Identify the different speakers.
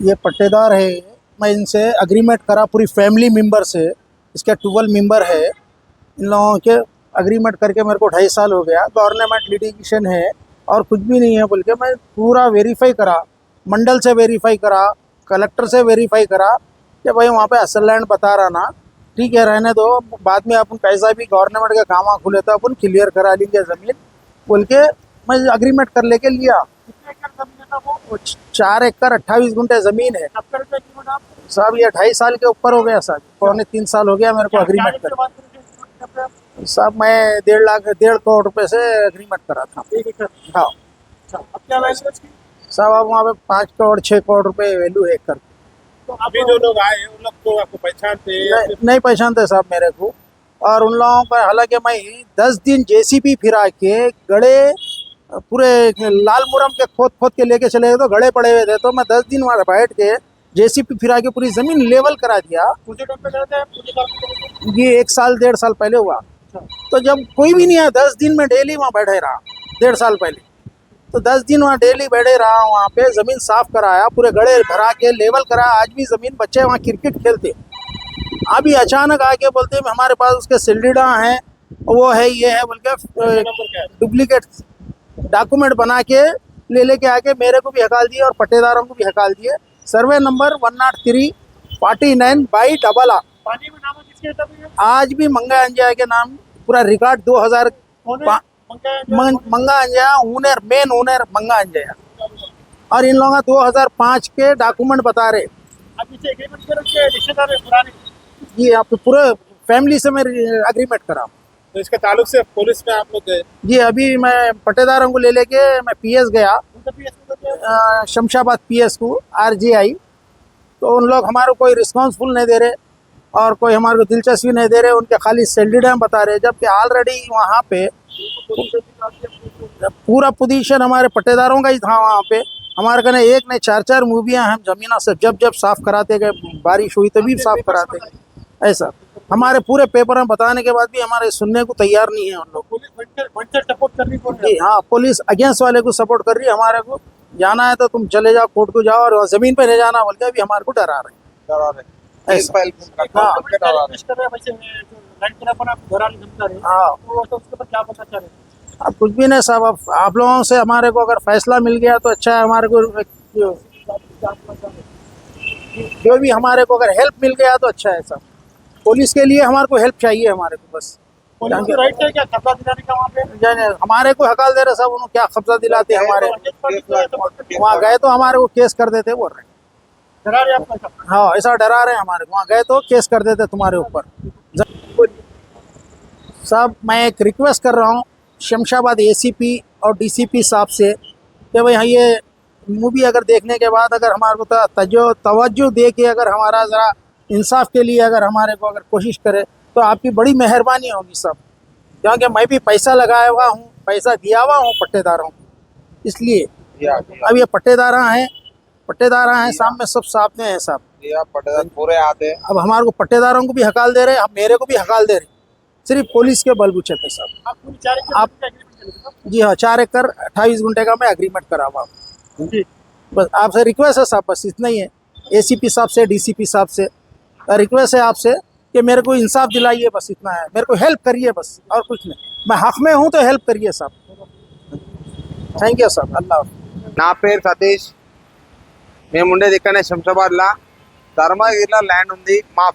Speaker 1: ये पट्टेदार है, मैं इनसे अग्रीमेंट करा पूरी फैमिली मेंबर से, इसके 12 मेंबर है। इन लोगों के अग्रीमेंट करके मेरे को 2.5 साल हो गया। गवर्नमेंट लिटिगेशन है और कुछ भी नहीं है बोल के मैं पूरा वेरीफाई करा, मंडल से वेरीफाई करा, कलेक्टर से वेरीफाई करा कि भाई वहाँ पे असल लैंड बता रहा ना, ठीक है रहने दो, बाद में अपन कैसा भी गवर्नमेंट का काम खुले तो अपन क्लियर करा लेंगे ज़मीन बोल के मैं अग्रीमेंट कर लेके लिया। 4 एकड़ 28 गुंठे ज़मीन है साहब। ये 2.5 साल के ऊपर हो गया साहब, 2.25 साल हो गया मेरे को अग्रीमेंट कर साहब। मैं 1.5 करोड़ रुपए से एग्रीमेंट करा था। हाँ साहब, अब वहाँ पे 5 करोड़ 6 करोड़ रुपए वैल्यू है एकड़।
Speaker 2: तो अभी जो लोग आए उन लोग तो आपको पहचानते हैं?
Speaker 1: नहीं पहचानते साहब मेरे को। और उन लोगों का हालांकि मैं 10 दिन जेसीबी फिरा के गड़े पूरे लाल मुरम के खोद के लेके चले गए, तो गड़े पड़े हुए थे, तो मैं 10 दिन वहाँ बैठ के जेसीबी फिरा के पूरी जमीन लेवल करा दिया। ये 1 साल 1.5 साल पहले हुआ। तो जब कोई भी नहीं है 10 दिन में डेली वहाँ बैठे रहा, 1.5 साल पहले तो 10 दिन वहाँ डेली बैठे रहा, वहाँ पे ज़मीन साफ कराया, पूरे गड़े भरा के लेवल कराया। आज भी ज़मीन बच्चे वहाँ क्रिकेट खेलते। अभी अचानक आके बोलते हैं हमारे पास उसके सिलडीडा हैं, वो है ये है बोल के डुप्लीकेट डॉक्यूमेंट बना के लेके आके मेरे को भी हकाल दिए और पट्टेदारों को भी हकाल दिए। Survey number 103/49/AA।
Speaker 2: पानी में नाम किसके तभी है?
Speaker 1: आज भी मंगा अंजया के नाम पूरा रिकॉर्ड 2000 मंगा अंजया ओनर, मेन ओनर मंगा अंजया। और इन लोगों का 2005 के डॉक्यूमेंट बता रहे।
Speaker 2: अब इसे एग्रीमेंट कर रखे हैं रिश्तेदार हैं पुराने?
Speaker 1: ये आप पूरे फैमिली से मैं अग्रीमेंट करा।
Speaker 2: तो इसका ताल्लुक से पुलिस में आप लोग गए?
Speaker 1: जी अभी मैं पट्टेदारों को लेके मैं पीएस गया,
Speaker 2: उनका PS में तो
Speaker 1: शमशाबाद पीएस को RGI। तो उन लोग हमारे को कोई रिस्पॉन्सिबल नहीं दे रहे और कोई हमारे को दिलचस्पी नहीं दे रहे, उनके खाली सैलरी डैम बता रहे, जबकि ऑलरेडी वहाँ पे पूरा पोजीशन हमारे पट्टेदारों का ही था। वहाँ पे हमारे कने एक नहीं 4 मूवियाँ हम जमीना से जब साफ कराते गए, बारिश हुई तभी साफ कराते गए। ऐसा हमारे पूरे पेपर में बताने के बाद भी हमारे सुनने को तैयार नहीं है उन लोग।
Speaker 2: पुलिस बनकर सपोर्ट कर रही है?
Speaker 1: जी हाँ, पुलिस अगेंस्ट वाले को सपोर्ट कर रही है। हमारे को जाना है तो तुम चले जाओ, कोर्ट को जाओ, और जमीन पे नहीं जाना बोल के अभी हमारे को डरा रहे। अब कुछ भी नहीं साहब, अब आप लोगों से हमारे को अगर फैसला मिल गया तो अच्छा है। हमारे को जो भी हमारे को अगर हेल्प मिल गया तो अच्छा है साहब। पुलिस के लिए हमारे को हेल्प चाहिए, हमारे को बस।
Speaker 2: राइट है क्या कब्जा दिलाने का? वहाँ पे
Speaker 1: हमारे को हकाल दे रहे साहब, उन्होंने क्या कब्जा दिलाते हमारे। वहाँ गए तो हमारे को केस कर देते बोल रहे।
Speaker 2: डरा रहे आपको?
Speaker 1: हाँ ऐसा डरा रहे हैं हमारे को, वहाँ गए तो केस कर देते तुम्हारे ऊपर। साहब मैं एक रिक्वेस्ट कर रहा हूँ शमशाबाद ACP और DCP साहब से कि भाई हाँ ये मूवी अगर देखने के बाद अगर हमारे को तवज्जो दे के अगर हमारा ज़रा इंसाफ के लिए अगर हमारे को अगर कोशिश करे तो आपकी बड़ी मेहरबानी होगी सब। क्योंकि मैं भी पैसा लगाया हुआ हूँ, पैसा दिया हुआ हूँ पट्टेदारों को, इसलिए अब ये पट्टेदार हैं सामने सब साथ में हैं साहब।
Speaker 3: पट्टेदार पूरे आते हैं।
Speaker 1: अब हमारे को पट्टेदारों को भी हकाल दे रहे हैं, अब मेरे को भी हकाल दे रहे हैं, सिर्फ पुलिस के बलबूते पे साहब। आप जी हाँ 4 एकड़ 28 गुंठे का मैं एग्रीमेंट करा हुआ हूँ। बस आपसे रिक्वेस्ट है साहब, बस इतना ही है। ACP साहब से DCP साहब से रिक्वेस्ट है आपसे कि मेरे को इंसाफ दिलाइए, बस इतना है। मेरे को हेल्प करिए बस, और कुछ नहीं। मैं हक में हूँ तो हेल्प करिए साहब। थैंक यू साहब। अल्लाह।
Speaker 3: నా పేరు సతీష్. మేము ఉండేది ఇక్కడనే శంషాబాద్లో ధర్మగిరిలో ల్యాండ్ ఉంది. మా